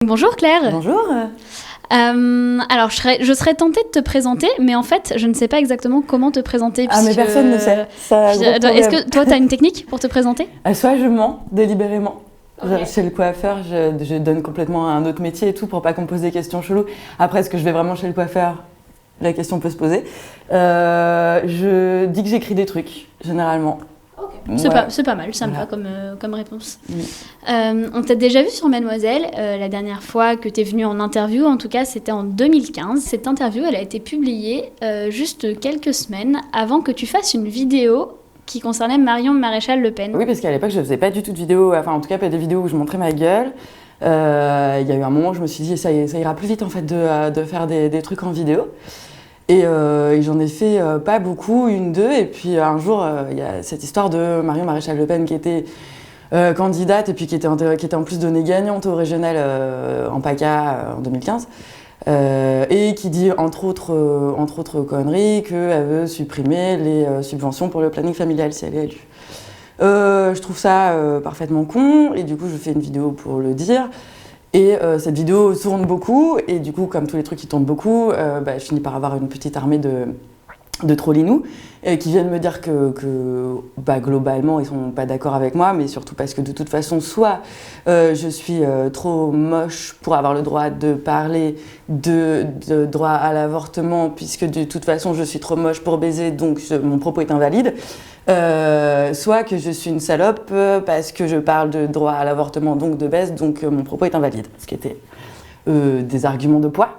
Bonjour Claire. Bonjour. Alors, je serais tentée de te présenter, mais en fait, je ne sais pas exactement comment te présenter. Mais personne ne sait. Est-ce que toi, tu as une technique pour te présenter ? Soit je mens délibérément. Okay. Chez le coiffeur, je donne complètement un autre métier et tout pour pas qu'on me pose des questions cheloues. Après, est-ce que je vais vraiment chez le coiffeur ? La question peut se poser. Je dis que j'écris des trucs, généralement. Okay. C'est pas mal, ça me va comme réponse. On t'a déjà vu sur Mademoiselle. La dernière fois que tu es venue en interview, en tout cas, c'était en 2015. Cette interview, elle a été publiée juste quelques semaines avant que tu fasses une vidéo qui concernait Marion Maréchal Le Pen. Oui, parce qu'à l'époque, je faisais pas du tout de vidéos, enfin en tout cas pas des vidéos où je montrais ma gueule. Il y a eu un moment où je me suis dit ça ira plus vite en fait de faire des trucs en vidéo. Et j'en ai fait pas beaucoup, une, deux, et puis un jour, il y a cette histoire de Marion Maréchal Le Pen qui était candidate et puis qui était en plus donnée gagnante au régional en PACA en 2015, et qui dit entre autres conneries qu'elle veut supprimer les subventions pour le planning familial si elle est élue. Je trouve ça parfaitement con, et du coup je fais une vidéo pour le dire. Et cette vidéo tourne beaucoup, et du coup, comme tous les trucs qui tournent beaucoup, je finis par avoir une petite armée de trollinous qui viennent me dire que globalement, ils sont pas d'accord avec moi, mais surtout parce que de toute façon, soit je suis trop moche pour avoir le droit de parler de droit à l'avortement, puisque de toute façon, je suis trop moche pour baiser, donc mon propos est invalide. Soit que je suis une salope parce que je parle de droit à l'avortement, donc de baisse, donc mon propos est invalide. Ce qui était des arguments de poids.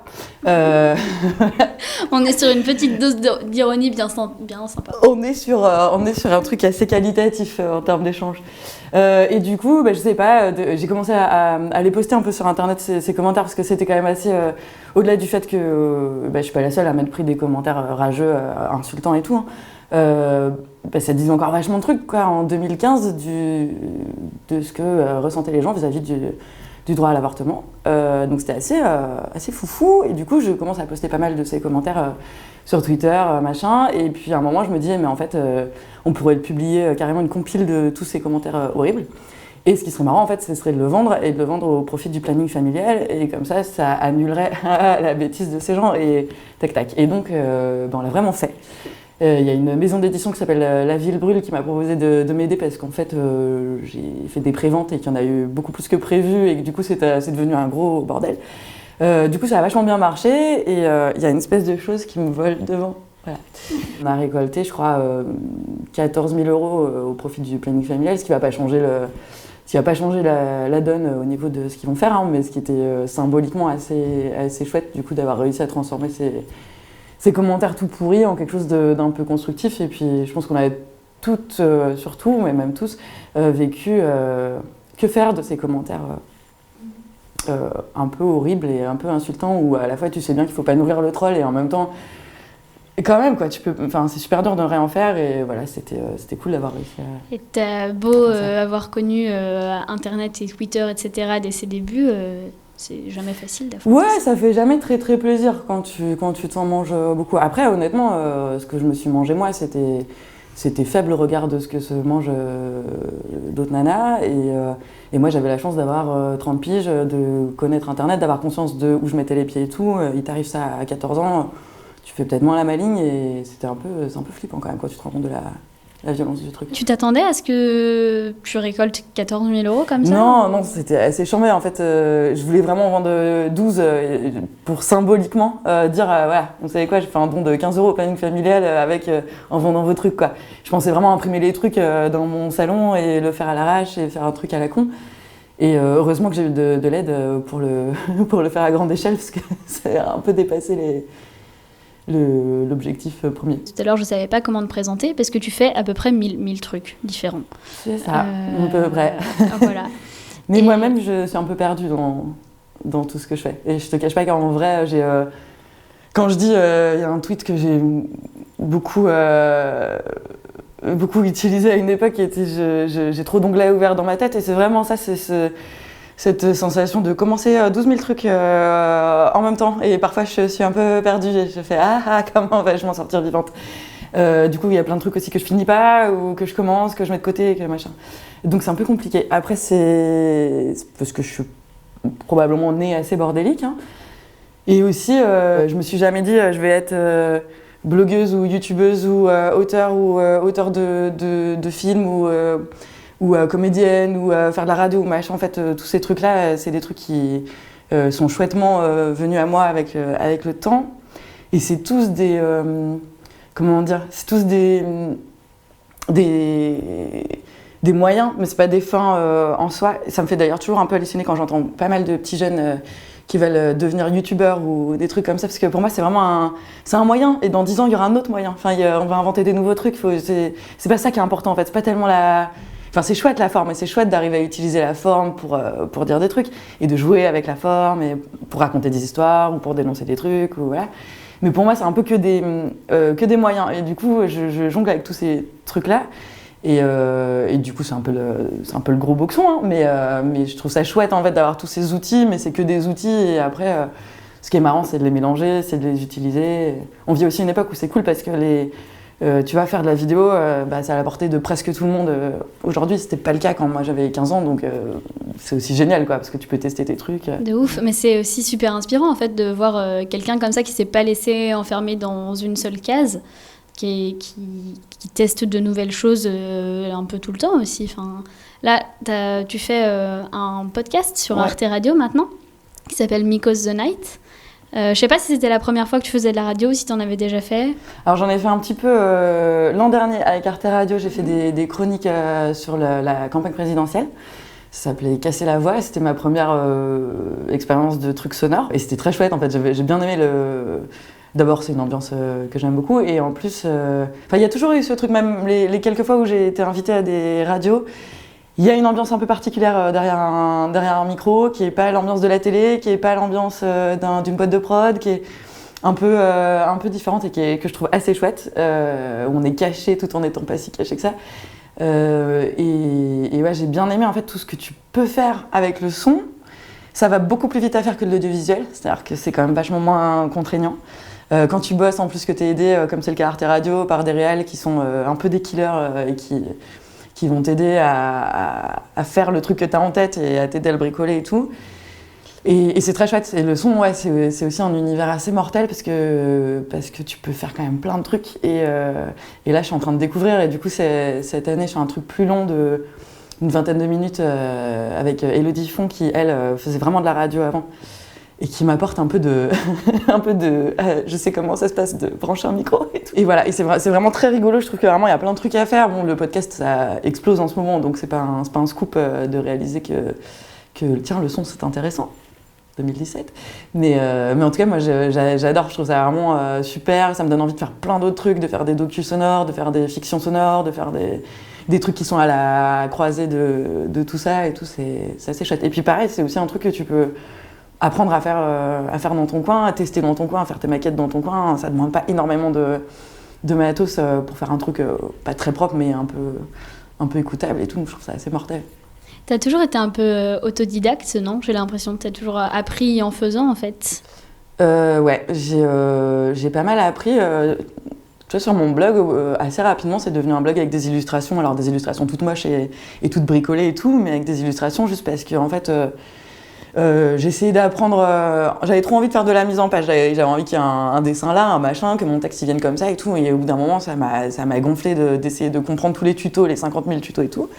On est sur une petite dose d'ironie bien sympa. On est sur un truc assez qualitatif en termes d'échange. Et du coup, je sais pas, j'ai commencé à les poster un peu sur internet, ces commentaires, parce que c'était quand même assez... au-delà du fait que je suis pas la seule à m'être pris des commentaires rageux, insultants et tout, hein. Ça disait encore vachement de trucs quoi, en 2015 de ce que ressentaient les gens vis-à-vis du droit à l'avortement. Donc c'était assez foufou, et du coup je commence à poster pas mal de ces commentaires sur Twitter, machin, et puis à un moment je me dis mais en fait on pourrait le publier carrément une compile de tous ces commentaires horribles. Et ce qui serait marrant en fait, ce serait de le vendre au profit du planning familial, et comme ça annulerait la bêtise de ces gens, et tac tac. Et donc on l'a vraiment fait. Il y a une maison d'édition qui s'appelle La Ville Brûle qui m'a proposé de m'aider parce qu'en fait j'ai fait des préventes et qu'il y en a eu beaucoup plus que prévu, et que du coup c'est devenu un gros bordel. Du coup ça a vachement bien marché, et il y a une espèce de chose qui me vole devant. Voilà. On a récolté je crois 14 000 € au profit du planning familial, ce qui va pas changer la donne au niveau de ce qu'ils vont faire, hein, mais ce qui était symboliquement assez chouette du coup d'avoir réussi à transformer ces commentaires tout pourris en quelque chose d'un peu constructif. Et puis je pense qu'on avait toutes, surtout, mais même tous, vécu que faire de ces commentaires un peu horribles et un peu insultants, où à la fois tu sais bien qu'il ne faut pas nourrir le troll, et en même temps, quand même, quoi, c'est super dur de rien en faire, et voilà, c'était cool d'avoir réussi à... Et t'as beau avoir connu Internet et Twitter, etc. dès ses débuts, c'est jamais facile d'affronter ça. Ça fait jamais très très plaisir quand tu t'en manges beaucoup. Après, honnêtement, ce que je me suis mangé moi, c'était faible regard de ce que se mangent d'autres nanas. Et moi, j'avais la chance d'avoir 30 piges, de connaître Internet, d'avoir conscience de où je mettais les pieds et tout. Il t'arrive ça à 14 ans, tu fais peut-être moins la maligne, et c'est un peu flippant quand même quand tu te rends compte de la violence du truc. Tu t'attendais à ce que tu récoltes 14 000 € comme ça ? Non, c'était assez chambé. En fait, je voulais vraiment en vendre 12 pour symboliquement dire voilà, vous savez quoi, j'ai fait un don de 15 € au planning familial en vendant vos trucs, quoi. Je pensais vraiment imprimer les trucs dans mon salon et le faire à l'arrache et faire un truc à la con. Et heureusement que j'ai eu de l'aide pour le faire à grande échelle, parce que ça a un peu dépassé l'objectif premier. Tout à l'heure, je ne savais pas comment te présenter, parce que tu fais à peu près 1000 trucs différents. C'est ça, à peu près. Voilà. Mais moi-même, je suis un peu perdue dans tout ce que je fais. Et je te cache pas qu'en vrai, quand je dis, il y a un tweet que j'ai beaucoup utilisé à une époque, qui était j'ai trop d'onglets ouverts dans ma tête, et c'est vraiment ça, cette sensation de commencer 12 000 trucs en même temps, et parfois je suis un peu perdue, je fais comment vais-je m'en sortir vivante. Du coup il y a plein de trucs aussi que je finis pas, ou que je commence, que je mets de côté, que machin. Donc c'est un peu compliqué. Après c'est parce que je suis probablement né assez bordélique. Hein. Et aussi, je me suis jamais dit je vais être blogueuse ou youtubeuse ou auteur de films ou comédienne ou faire de la radio ou machin. En fait, tous ces trucs-là, c'est des trucs qui sont chouettement venus à moi avec le temps. Et c'est tous des... comment dire? C'est tous des moyens, mais c'est pas des fins en soi. Ça me fait d'ailleurs toujours un peu halluciner quand j'entends pas mal de petits jeunes qui veulent devenir youtubeurs ou des trucs comme ça, parce que pour moi c'est vraiment un moyen, et dans 10 ans il y aura un autre moyen. Enfin, on va inventer des nouveaux trucs, c'est pas ça qui est important en fait, c'est pas tellement Enfin, c'est chouette la forme, et c'est chouette d'arriver à utiliser la forme pour dire des trucs, et de jouer avec la forme, et pour raconter des histoires, ou pour dénoncer des trucs, ou voilà. Mais pour moi c'est un peu que des moyens, et du coup je jongle avec tous ces trucs-là. Et du coup, c'est un peu le gros boxon, hein, mais je trouve ça chouette en fait d'avoir tous ces outils, mais c'est que des outils. Et après, ce qui est marrant, c'est de les mélanger, c'est de les utiliser. On vit aussi une époque où c'est cool parce que tu vas faire de la vidéo, c'est à la portée de presque tout le monde. Aujourd'hui, c'était pas le cas quand moi j'avais 15 ans, donc c'est aussi génial, quoi, parce que tu peux tester tes trucs. De ouf, mais c'est aussi super inspirant en fait de voir quelqu'un comme ça qui s'est pas laissé enfermer dans une seule case. Qui teste de nouvelles choses un peu tout le temps aussi. Enfin, là, tu fais un podcast sur Arte Radio maintenant, qui s'appelle Miko's the Night. Je sais pas si c'était la première fois que tu faisais de la radio ou si tu en avais déjà fait. Alors j'en ai fait un petit peu l'an dernier avec Arte Radio. J'ai fait des chroniques sur la campagne présidentielle. Ça s'appelait Casser la voix, et c'était ma première expérience de truc sonore. Et c'était très chouette en fait, j'ai bien aimé D'abord, c'est une ambiance que j'aime beaucoup, et en plus, il y a toujours eu ce truc, même les quelques fois où j'ai été invitée à des radios, il y a une ambiance un peu particulière derrière un micro, qui n'est pas l'ambiance de la télé, qui n'est pas l'ambiance d'une boîte de prod, qui est un peu différente et que je trouve assez chouette, où on est caché tout en n'étant pas si caché que ça. Et ouais, j'ai bien aimé en fait tout ce que tu peux faire avec le son. Ça va beaucoup plus vite à faire que de l'audiovisuel, c'est-à-dire que c'est quand même vachement moins contraignant. Quand tu bosses, en plus que tu es aidé, comme c'est le cas à Arte Radio, par des réals qui sont un peu des killers et qui vont t'aider à faire le truc que tu as en tête et à t'aider à le bricoler et tout. Et c'est très chouette. Et le son, ouais, c'est aussi un univers assez mortel parce que tu peux faire quand même plein de trucs. Et là, je suis en train de découvrir. Et du coup, cette année, je fais un truc plus long une vingtaine de minutes avec Élodie Font qui, elle, faisait vraiment de la radio avant. Et qui m'apporte un peu de je sais comment ça se passe de brancher un micro et tout. Et voilà, et c'est vraiment très rigolo, je trouve que vraiment il y a plein de trucs à faire. Bon, le podcast ça explose en ce moment, donc c'est pas un scoop de réaliser que tiens, le son c'est intéressant. 2017. Mais en tout cas, moi j'adore, je trouve ça vraiment super, ça me donne envie de faire plein d'autres trucs, de faire des docus sonores, de faire des fictions sonores, de faire des trucs qui sont à la croisée de tout ça et tout, c'est assez chouette. Et puis pareil, c'est aussi un truc que tu peux apprendre à faire dans ton coin, à tester dans ton coin, à faire tes maquettes dans ton coin. Ça ne demande pas énormément de matos pour faire un truc pas très propre, mais un peu écoutable et tout. Je trouve ça assez mortel. T'as toujours été un peu autodidacte, non? J'ai l'impression que t'as toujours appris en faisant, en fait. Ouais, j'ai pas mal appris. Tu vois, sur mon blog, assez rapidement, c'est devenu un blog avec des illustrations. Alors, des illustrations toutes moches et toutes bricolées et tout, mais avec des illustrations juste parce que, en fait... j'ai essayé d'apprendre, j'avais trop envie de faire de la mise en page, j'avais envie qu'il y ait un dessin là, un machin, que mon texte il vienne comme ça et tout, et au bout d'un moment ça m'a gonflé d'essayer de comprendre tous les tutos, les 50 000 tutos et tout.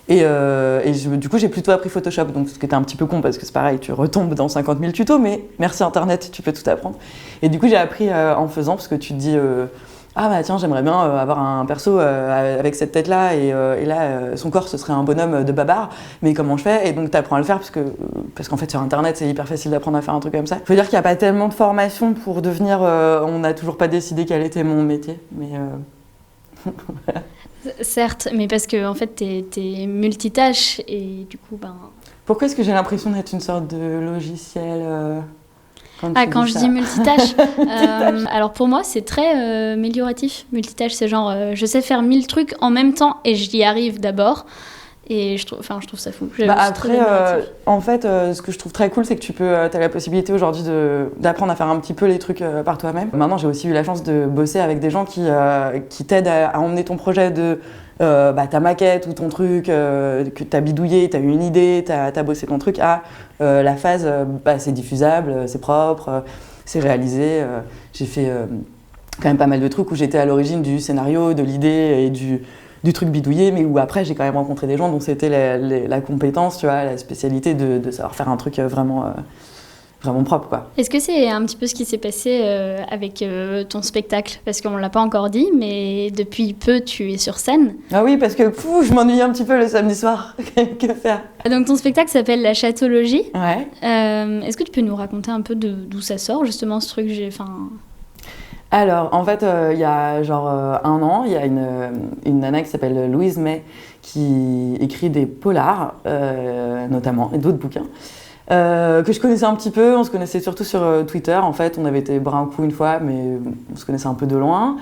Du coup j'ai plutôt appris Photoshop, donc ce qui était un petit peu con parce que c'est pareil, tu retombes dans 50 000 tutos, mais merci internet, tu peux tout apprendre. Et du coup j'ai appris en faisant, parce que tu te dis... ah bah tiens, j'aimerais bien avoir un perso avec cette tête-là et là, son corps, ce serait un bonhomme de babar, mais comment je fais? Et donc t'apprends à le faire parce qu'en fait sur internet, c'est hyper facile d'apprendre à faire un truc comme ça. Faut dire qu'il n'y a pas tellement de formation pour devenir... on n'a toujours pas décidé quel était mon métier, mais... voilà. Certes, mais parce que en fait, t'es multitâche et du coup, Pourquoi est-ce que j'ai l'impression d'être une sorte de logiciel quand je dis multitâche, alors pour moi c'est très amélioratif. Multitâche, c'est genre je sais faire 1000 trucs en même temps et j'y arrive d'abord. Et je trouve ça fou. Après, en fait, ce que je trouve très cool, c'est que t'as la possibilité aujourd'hui d'apprendre à faire un petit peu les trucs par toi-même. Maintenant, j'ai aussi eu la chance de bosser avec des gens qui t'aident à emmener ton projet de ta maquette ou ton truc, que t'as bidouillé, t'as eu une idée, t'as bossé ton truc, à la phase, c'est diffusable, c'est propre, c'est réalisé. J'ai fait quand même pas mal de trucs où j'étais à l'origine du scénario, de l'idée et du truc bidouillé, mais où après j'ai quand même rencontré des gens dont c'était la compétence, tu vois, la spécialité de savoir faire un truc vraiment propre, quoi. Est-ce que c'est un petit peu ce qui s'est passé avec ton spectacle? Parce qu'on ne l'a pas encore dit, mais depuis peu tu es sur scène. Ah oui, parce que je m'ennuie un petit peu le samedi soir. Que faire? Donc ton spectacle s'appelle La Chatologie. Ouais. Est-ce que tu peux nous raconter un peu d'où ça sort, justement, ce truc? Alors, en fait, il y a genre 1 an, il y a une nana qui s'appelle Louise May qui écrit des polars, notamment, et d'autres bouquins, que je connaissais un petit peu. On se connaissait surtout sur Twitter. En fait, on avait été boire un coup une fois, mais on se connaissait un peu de loin.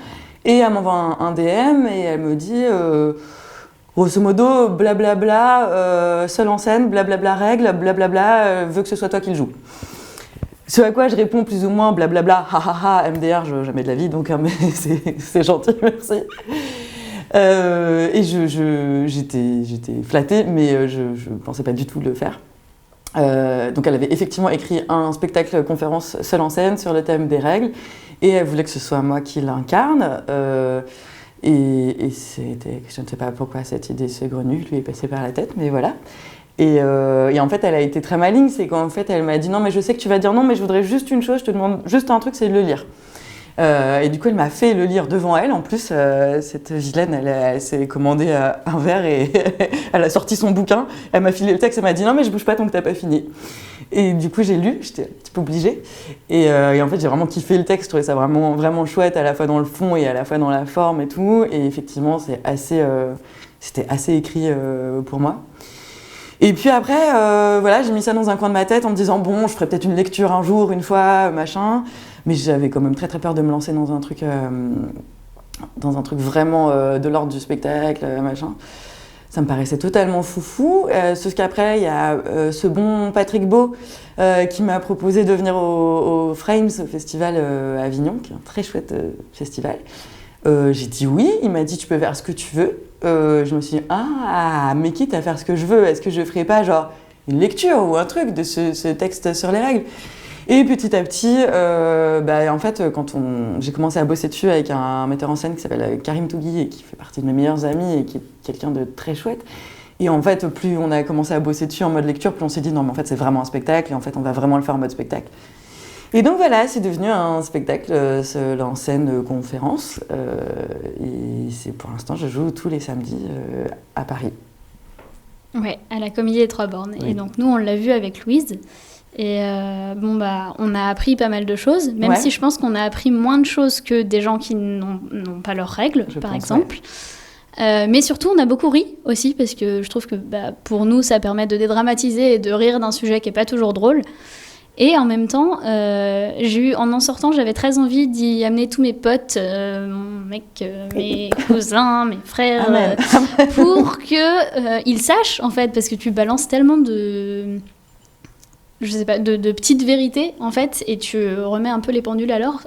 Et elle m'envoie un DM et elle me dit, grosso modo, blablabla, seule en scène, blablabla règle, blablabla, veut que ce soit toi qui le joue. Ce à quoi je réponds plus ou moins blablabla, hahaha, MDR, jamais de la vie, donc mais c'est gentil, merci. Et j'étais flattée, mais je pensais pas du tout le faire. Donc elle avait effectivement écrit un spectacle conférence seule en scène sur le thème des règles, et elle voulait que ce soit moi qui l'incarne. Et c'était, je ne sais pas pourquoi cette idée saugrenue lui est passée par la tête, mais voilà. Et en fait, elle a été très maligne, c'est qu'en fait, elle m'a dit non, mais je sais que tu vas dire non, mais je voudrais juste une chose, je te demande juste un truc, c'est de le lire. Et du coup, elle m'a fait le lire devant elle. En plus, cette vilaine, elle s'est commandé un verre et elle a sorti son bouquin. Elle m'a filé le texte, elle m'a dit non, mais je bouge pas tant que t'as pas fini. Et du coup, j'ai lu, j'étais un petit peu obligée. Et en fait, j'ai vraiment kiffé le texte, je trouvais ça vraiment, vraiment chouette, à la fois dans le fond et à la fois dans la forme et tout. Et effectivement, c'était assez écrit pour moi. Et puis après, j'ai mis ça dans un coin de ma tête en me disant bon, je ferai peut-être une lecture un jour, une fois, machin. Mais j'avais quand même très très peur de me lancer dans un truc vraiment de l'ordre du spectacle, machin. Ça me paraissait totalement foufou. Sauf qu'après, il y a ce bon Patrick Beau qui m'a proposé de venir au Frames, au festival à Avignon, qui est un très chouette festival. J'ai dit oui, il m'a dit tu peux faire ce que tu veux. Je me suis dit mais quitte à faire ce que je veux, est-ce que je ferais pas genre une lecture ou un truc de ce texte sur les règles? Et petit à petit, en fait, quand j'ai commencé à bosser dessus avec un metteur en scène qui s'appelle Karim Tougui et qui fait partie de mes meilleurs amis et qui est quelqu'un de très chouette. Et en fait, plus on a commencé à bosser dessus en mode lecture, plus on s'est dit non mais en fait c'est vraiment un spectacle et en fait on va vraiment le faire en mode spectacle. Et donc voilà, c'est devenu un spectacle en scène conférence. Et pour l'instant, je joue tous les samedis à Paris. Ouais, à la Comédie des Trois Bornes. Oui. Et donc nous, on l'a vu avec Louise. Et on a appris pas mal de choses, même si je pense qu'on a appris moins de choses que des gens qui n'ont pas leurs règles, par exemple. Ouais. Mais surtout, on a beaucoup ri aussi, parce que je trouve que pour nous, ça permet de dédramatiser et de rire d'un sujet qui n'est pas toujours drôle. Et en même temps, en sortant, j'avais très envie d'y amener tous mes potes, mon mec, mes cousins, mes frères, pour qu'ils sachent, en fait, parce que tu balances tellement de petites vérités, en fait, et tu remets un peu les pendules à l'heure.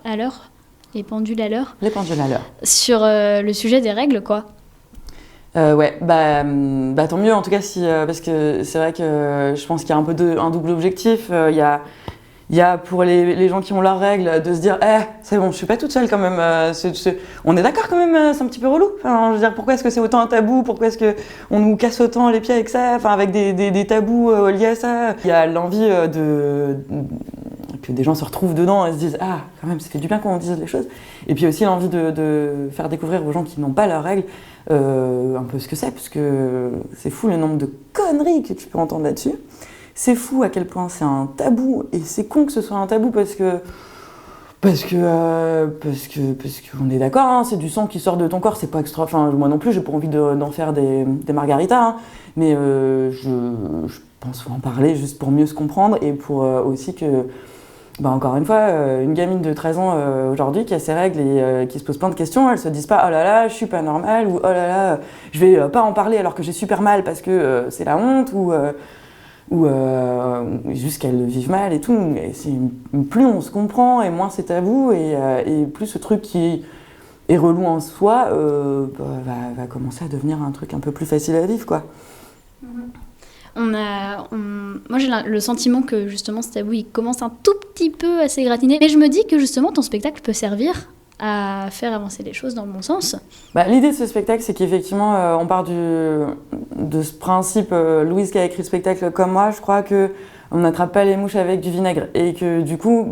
Les pendules à l'heure. Sur le sujet des règles, quoi. Tant mieux en tout cas parce que c'est vrai que je pense qu'il y a un peu un double objectif. Il y a pour les gens qui ont leurs règles de se dire c'est bon, je suis pas toute seule quand même. On est d'accord quand même, c'est un petit peu relou. Enfin, je veux dire, pourquoi est-ce que c'est autant un tabou? Pourquoi est-ce que on nous casse autant les pieds avec ça? Enfin, avec des tabous liés à ça. Il y a l'envie que des gens se retrouvent dedans et se disent quand même ça fait du bien qu'on dise les choses. Et puis aussi l'envie de faire découvrir aux gens qui n'ont pas leurs règles un peu ce que c'est, parce que c'est fou le nombre de conneries que tu peux entendre là-dessus. C'est fou à quel point c'est un tabou, et c'est con que ce soit un tabou parce que on est d'accord, hein, c'est du sang qui sort de ton corps, c'est pas extra. Enfin, moi non plus, j'ai pas envie d'en faire des margaritas, hein, mais je pense qu'il faut en parler juste pour mieux se comprendre et pour aussi que bah encore une fois, une gamine de 13 ans aujourd'hui qui a ses règles et qui se pose plein de questions, elles se disent pas oh là là, je suis pas normale, ou oh là là, je vais pas en parler alors que j'ai super mal parce que c'est la honte, ou juste qu'elles le vivent mal et tout. Et plus on se comprend et moins c'est tabou, et plus ce truc qui est relou en soi va commencer à devenir un truc un peu plus facile à vivre, quoi. Moi j'ai le sentiment que justement ce tabou il commence un tout petit peu à s'égratiner, mais je me dis que justement ton spectacle peut servir à faire avancer les choses dans le bon sens. L'idée de ce spectacle, c'est qu'effectivement on part de ce principe, Louise qui a écrit le spectacle comme moi, je crois qu'on n'attrape pas les mouches avec du vinaigre, et que du coup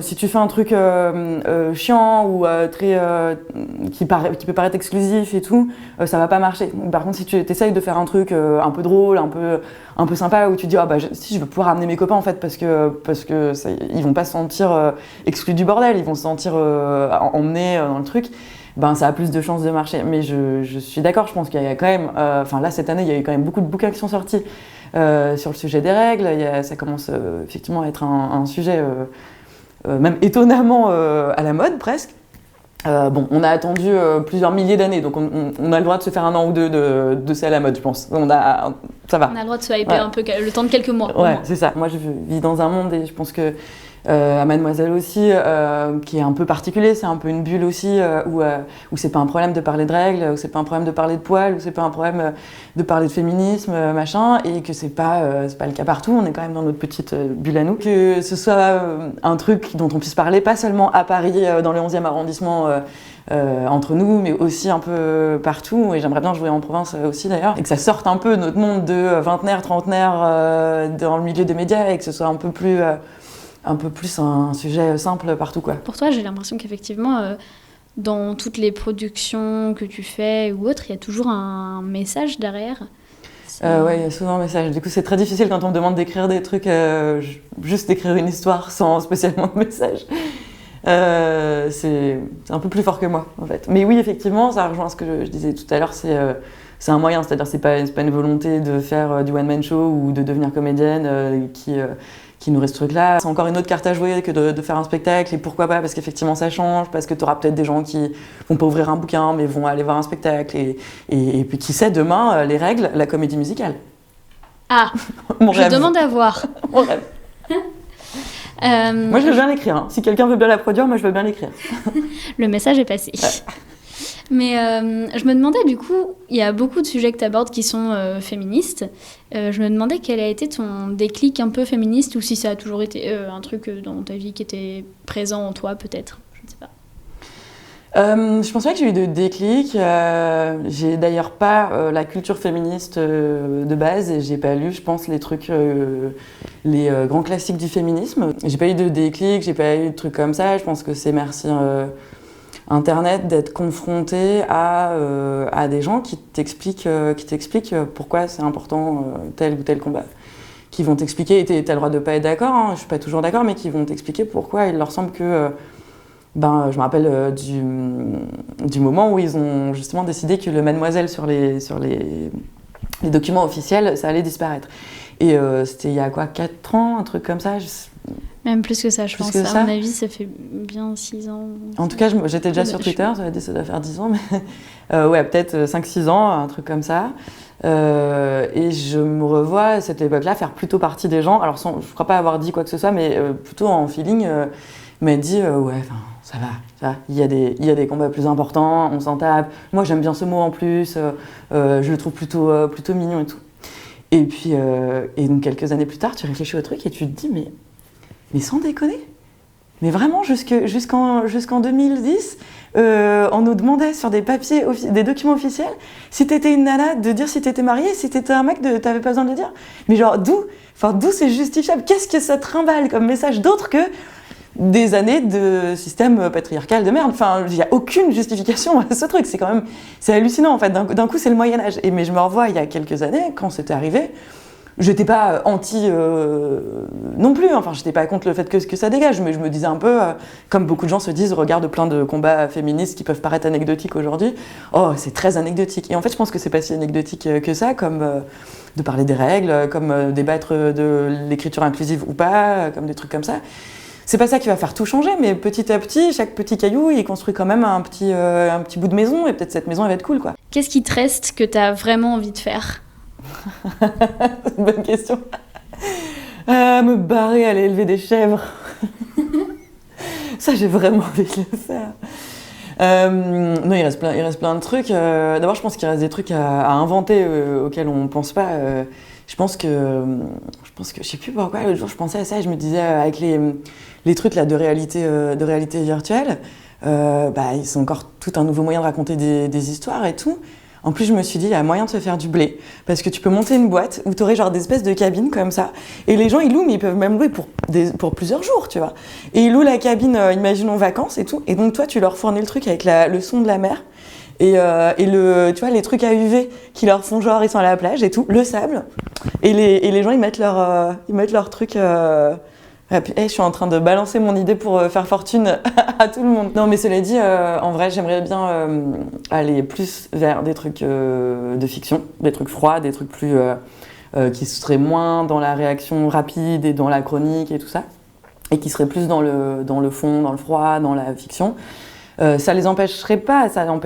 si tu fais un truc chiant ou très qui peut paraître exclusif et tout, ça va pas marcher. Par contre, si tu essayes de faire un truc un peu drôle, un peu sympa, où tu dis si je veux pouvoir amener mes copains en fait, parce que ils vont pas se sentir exclus du bordel, ils vont se sentir emmenés dans le truc. Ça a plus de chances de marcher. Mais je suis d'accord, je pense qu'il y a quand même, là cette année, il y a eu quand même beaucoup de bouquins qui sont sortis sur le sujet des règles. Ça commence effectivement à être un sujet même étonnamment à la mode presque. On a attendu plusieurs milliers d'années, donc on a le droit de se faire un an ou deux de c'est à la mode, je pense. Ça va. On a le droit de se hyper un peu le temps de quelques mois. Ouais, c'est ça. Moi, je vis dans un monde, et je pense que à Mademoiselle aussi, qui est un peu particulier, c'est un peu une bulle aussi, où c'est pas un problème de parler de règles, où c'est pas un problème de parler de poils, où c'est pas un problème de parler de féminisme, machin, et que c'est pas le cas partout. On est quand même dans notre petite bulle à nous. Que ce soit un truc dont on puisse parler, pas seulement à Paris, dans le 11e arrondissement, entre nous, mais aussi un peu partout, et j'aimerais bien jouer en province aussi d'ailleurs, et que ça sorte un peu notre monde de vingtenaire, trentenaire dans le milieu des médias, et que ce soit un peu plus un sujet simple partout, quoi. Pour toi, j'ai l'impression qu'effectivement, dans toutes les productions que tu fais ou autres, il y a toujours un message derrière. Ouais, il y a souvent un message. Du coup, c'est très difficile quand on me demande d'écrire des trucs, juste d'écrire une histoire sans spécialement de message. C'est un peu plus fort que moi, en fait. Mais oui, effectivement, ça rejoint ce que je disais tout à l'heure, c'est un moyen, c'est-à-dire c'est pas une volonté de faire du one-man show ou de devenir comédienne qui nourrit ce truc-là. C'est encore une autre carte à jouer que de faire un spectacle, et pourquoi pas, parce qu'effectivement ça change, parce que tu auras peut-être des gens qui vont pas ouvrir un bouquin, mais vont aller voir un spectacle, et puis qui sait, demain, les règles, la comédie musicale. Ah, je demande à voir. Mon rêve. Moi je veux bien l'écrire, hein. Si quelqu'un veut bien la produire, moi je veux bien l'écrire. Le message est passé. Ouais. Mais je me demandais, du coup, il y a beaucoup de sujets que tu abordes qui sont féministes. Je me demandais quel a été ton déclic un peu féministe, ou si ça a toujours été un truc dans ta vie qui était présent en toi, peut-être. Je ne sais pas. Je pense pas que j'ai eu de déclic. J'ai d'ailleurs pas la culture féministe de base, et j'ai pas lu, je pense, les trucs, les grands classiques du féminisme. J'ai pas eu de déclic, j'ai pas eu de trucs comme ça. Je pense que c'est merci Internet d'être confronté à des gens qui t'expliquent pourquoi c'est important tel ou tel combat. Qui vont t'expliquer, et t'as le droit de pas être d'accord, hein, je suis pas toujours d'accord, mais qui vont t'expliquer pourquoi il leur semble que... je me rappelle du moment où ils ont justement décidé que le Mademoiselle sur les documents officiels, ça allait disparaître. Et c'était il y a 4 ans, un truc comme ça. Même plus que ça, je pense. À mon avis, ça fait bien 6 ans. En tout cas, j'étais déjà sur Twitter, ça doit faire 10 ans, mais ouais, peut-être 5-6 ans, un truc comme ça. Et je me revois à cette époque-là faire plutôt partie des gens, alors je ne crois pas avoir dit quoi que ce soit, mais plutôt en feeling, m'a dit ouais, ça va, il y a des combats plus importants, on s'en tape. Moi, j'aime bien ce mot en plus, je le trouve plutôt mignon et tout. Et puis, et donc quelques années plus tard, tu réfléchis au truc et tu te dis, mais sans déconner, mais vraiment jusqu'en 2010, on nous demandait sur des papiers, des documents officiels, si t'étais une nana, de dire si t'étais mariée, si t'étais un mec, t'avais pas besoin de le dire. Mais genre, d'où c'est justifiable? Qu'est-ce que ça trimballe comme message d'autre que des années de système patriarcal de merde? Enfin, il n'y a aucune justification à ce truc. C'est hallucinant en fait. D'un coup, c'est le Moyen-Âge. Mais je me revois il y a quelques années, quand c'était arrivé, J'étais pas anti non plus, enfin j'étais pas contre le fait que ça dégage, mais je me disais un peu, comme beaucoup de gens se disent, regarde plein de combats féministes qui peuvent paraître anecdotiques aujourd'hui, oh c'est très anecdotique. Et en fait je pense que c'est pas si anecdotique que ça, comme de parler des règles, comme débattre de l'écriture inclusive ou pas, comme des trucs comme ça. C'est pas ça qui va faire tout changer, mais petit à petit, chaque petit caillou, il construit quand même un petit bout de maison, et peut-être cette maison elle va être cool quoi. Qu'est-ce qui te reste que t'as vraiment envie de faire? C'est une bonne question. Me barrer, aller élever des chèvres. Ça, j'ai vraiment envie de le faire. Non, il reste plein de trucs. D'abord, je pense qu'il reste des trucs à inventer auxquels on ne pense pas. Je pense que, je sais plus pourquoi, l'autre jour, je pensais à ça et je me disais, avec les trucs là, de réalité virtuelle, ils sont encore tout un nouveau moyen de raconter des histoires et tout. En plus, je me suis dit, il y a moyen de se faire du blé. Parce que tu peux monter une boîte où tu aurais genre des espèces de cabines comme ça. Et les gens, ils louent, mais ils peuvent même louer pour plusieurs jours, tu vois. Et ils louent la cabine, imaginons vacances et tout. Et donc, toi, tu leur fournis le truc avec le son de la mer. Et tu vois, les trucs à UV qui leur font genre, ils sont à la plage et tout. Le sable. Et les gens, ils mettent leur truc... je suis en train de balancer mon idée pour faire fortune à tout le monde. Non, mais cela dit, en vrai, j'aimerais bien aller plus vers des trucs de fiction, des trucs froids, des trucs plus qui seraient moins dans la réaction rapide et dans la chronique et tout ça, et qui seraient plus dans le fond, dans le froid, dans la fiction. Ça n'empêche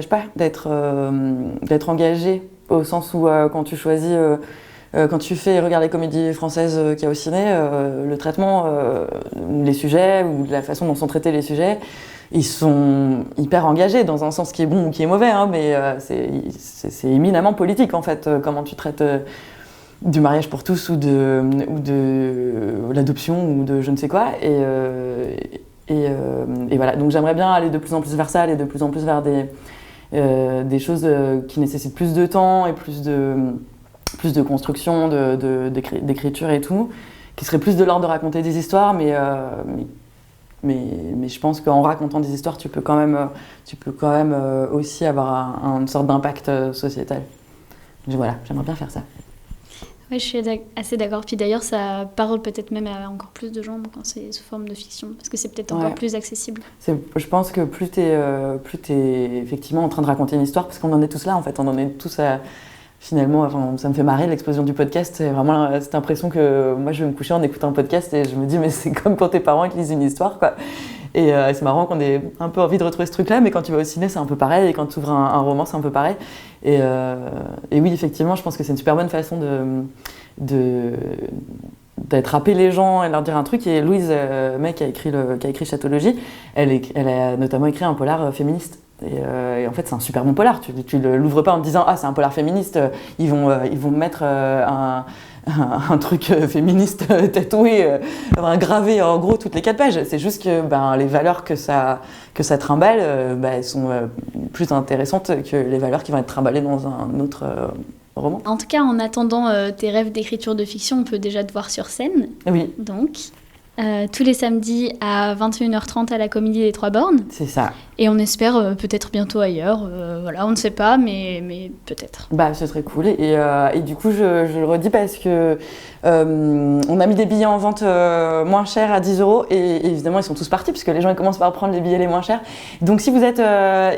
pas d'être engagé, au sens où quand tu choisis... quand tu fais regarder les comédies françaises qu'il y a au ciné, le traitement, les sujets ou la façon dont sont traités les sujets, ils sont hyper engagés dans un sens qui est bon ou qui est mauvais, hein, mais c'est éminemment politique en fait, comment tu traites du mariage pour tous ou de l'adoption ou de je ne sais quoi. Et voilà, donc j'aimerais bien aller de plus en plus vers ça, aller de plus en plus vers des choses qui nécessitent plus de temps et plus de construction, d'écriture et tout, qui serait plus de l'ordre de raconter des histoires, mais je pense qu'en racontant des histoires, tu peux quand même aussi avoir une sorte d'impact sociétal. Donc voilà, j'aimerais bien faire ça. Oui, je suis assez d'accord. Puis d'ailleurs, ça parle peut-être même à encore plus de gens quand c'est sous forme de fiction, parce que c'est peut-être encore plus accessible. Je pense que plus t'es effectivement en train de raconter une histoire, parce qu'on en est tous là en fait, on en est tous à... Finalement, enfin, ça me fait marrer l'explosion du podcast. C'est vraiment cette impression que moi je vais me coucher en écoutant un podcast et je me dis mais c'est comme quand tes parents te lisent une histoire quoi. Et c'est marrant qu'on ait un peu envie de retrouver ce truc-là, mais quand tu vas au ciné c'est un peu pareil et quand tu ouvres un roman c'est un peu pareil. Et oui effectivement je pense que c'est une super bonne façon d'attraper les gens et leur dire un truc. Et Louise May qui a écrit Chatologie, elle a notamment écrit un polar féministe. Et en fait, c'est un super bon polar. Tu l'ouvres pas en te disant « Ah, c'est un polar féministe, ils vont mettre un truc féministe tatoué, gravé en gros toutes les 4 pages. » C'est juste que les valeurs que ça trimballe, elles sont plus intéressantes que les valeurs qui vont être trimballées dans un autre roman. En tout cas, en attendant tes rêves d'écriture de fiction, on peut déjà te voir sur scène. Oui. Donc... tous les samedis à 21h30 à la Comédie des Trois Bornes. C'est ça. Et on espère peut-être bientôt ailleurs. Voilà, on ne sait pas, mais peut-être. Ce serait cool. Et du coup, je le redis parce que on a mis des billets en vente moins chers à 10 € et évidemment, ils sont tous partis puisque les gens ils commencent par prendre les billets les moins chers. Donc, si vous êtes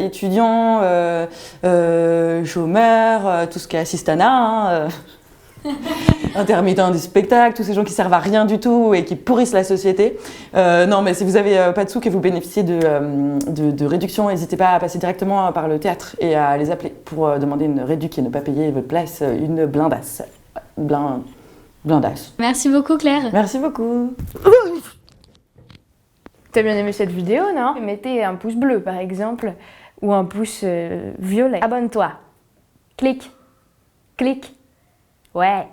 étudiant, chômeur, tout ce qui est assistanat, intermittent du spectacle, tous ces gens qui servent à rien du tout et qui pourrissent la société. Non, mais si vous n'avez pas de sous et que vous bénéficiez de réduction, n'hésitez pas à passer directement par le théâtre et à les appeler pour demander une réduction et ne pas payer votre place, une blindasse. Blindasse. Merci beaucoup Claire. Merci beaucoup. T'as bien aimé cette vidéo, non? Mettez un pouce bleu par exemple, ou un pouce violet. Abonne-toi. Clique. Ouais.